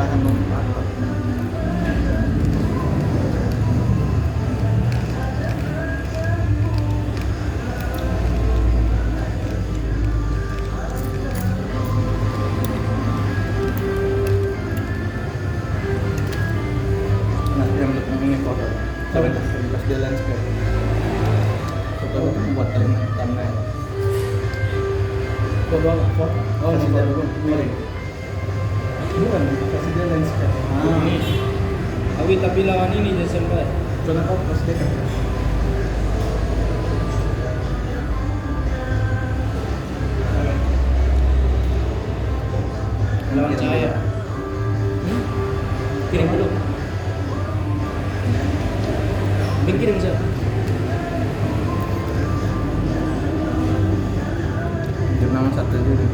bahan numpang. Nah, yang untuk ini foto. Coba pas dia landscape. Coba buat thumbnail. Coba foto. Oh, Kasih nomor dia miring. bukan kasih dia landscape. Ah, Tapi lawan ini dia sempat. coba kau pas dia kan. Lawan cahaya. Kirim dulu. Kirim saja. Jam nama satu dulu.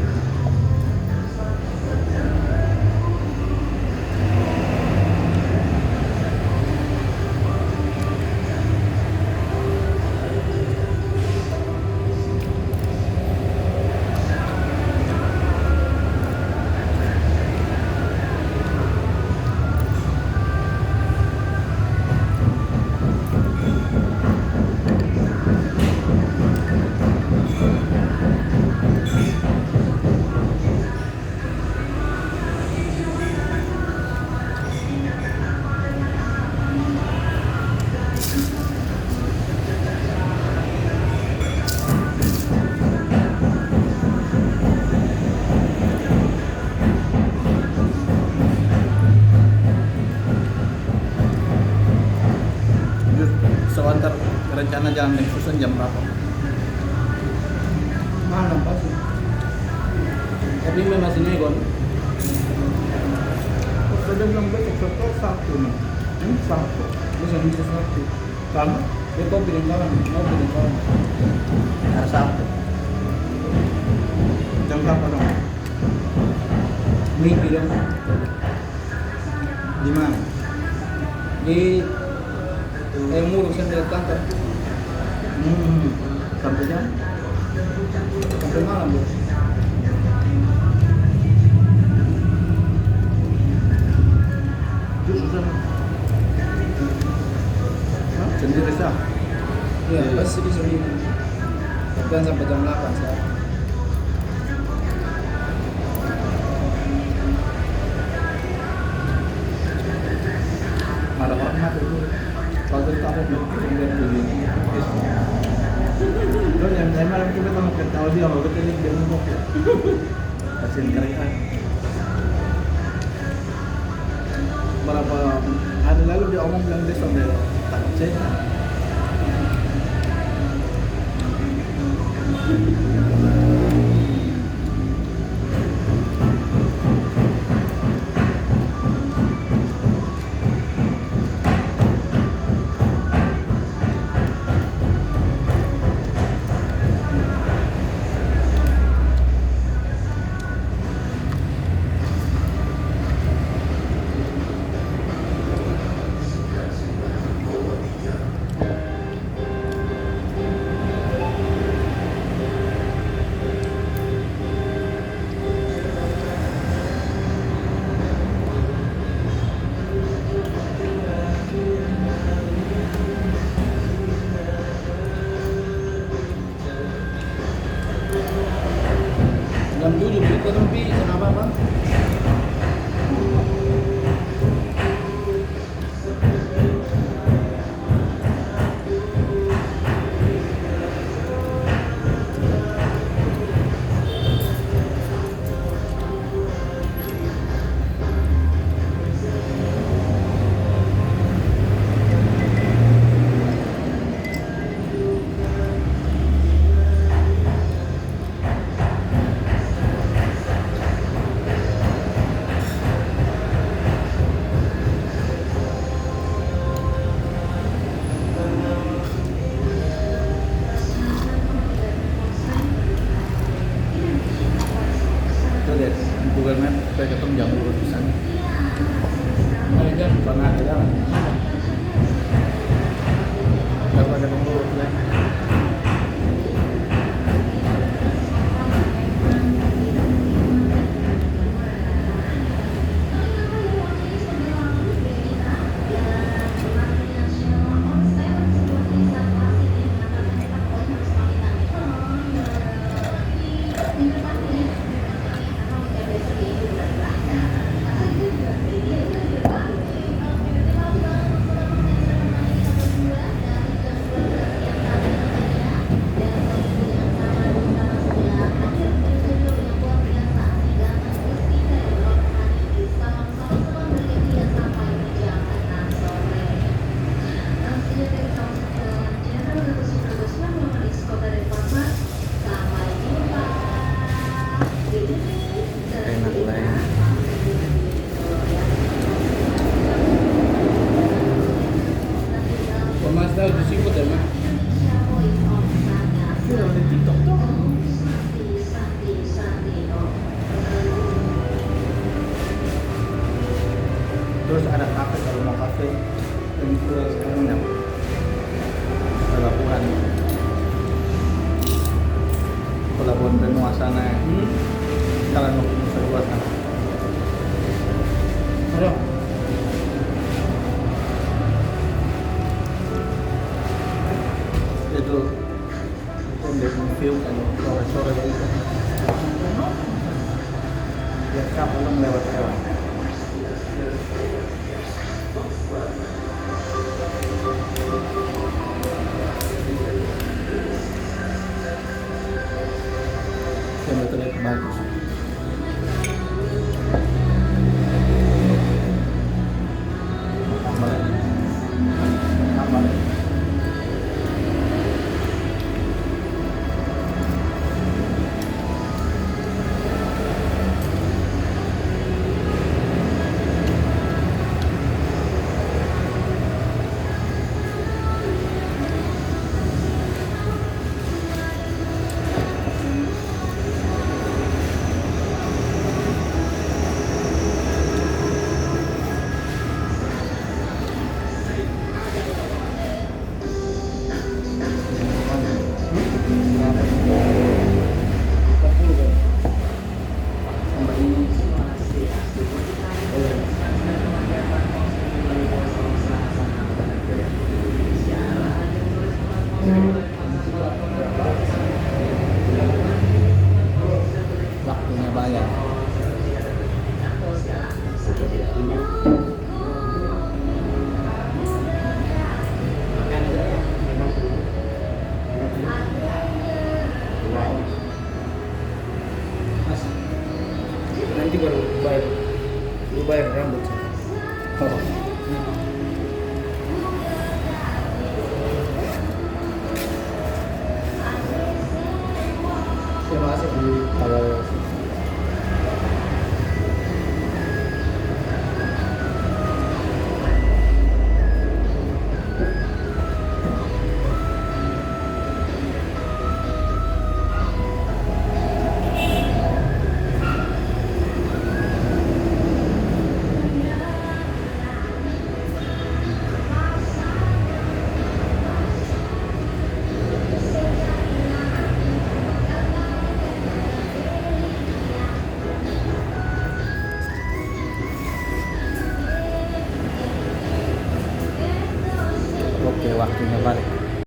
Sewantar rencana jalan Lexusan jam berapa? Malam pasti. Tapi memang masih negon. Oh, sudah bilang besok Sabtu nih. Ini Sabtu. Bisa satu. Kamu? Dia kau pilih kawan, mau pilih kawan. Hari Sabtu. Jam berapa dong? Mimpi dong. Di mana? Di Muruk sampai kantor Sampai jam? sampai malam bos. Itu susah. Hah? Sendiri sah? Iya, pasti bisa begini. Dan sampai jam 8 sekarang. Ada orang mati itu. Kalau kita ada kemudian begini. Terus yang saya malam kita mau ketahui dia mau kita dia ngomong ya. Kasihan mereka. Berapa hari lalu dia omong bilang dia sampai takut saya. Jam 7 berita tapi kenapa bang? Google Map supaya ketemu jam 2 di sana. Ada jam. Karena ada jalan. Kalau ada pengurus ya. Terus ada kafe kalau mau kafe dan itu sekarang pelabuhan pelabuhan Benua sana kalau mau bisa buat sana Ada. itu untuk view kan sore-sore itu lihat kapal lewat lewat yang terlihat bagus. Tambah lagi. Tambah lagi. Waktunya bayar. Mas, nanti baru bayar rambut. Oh.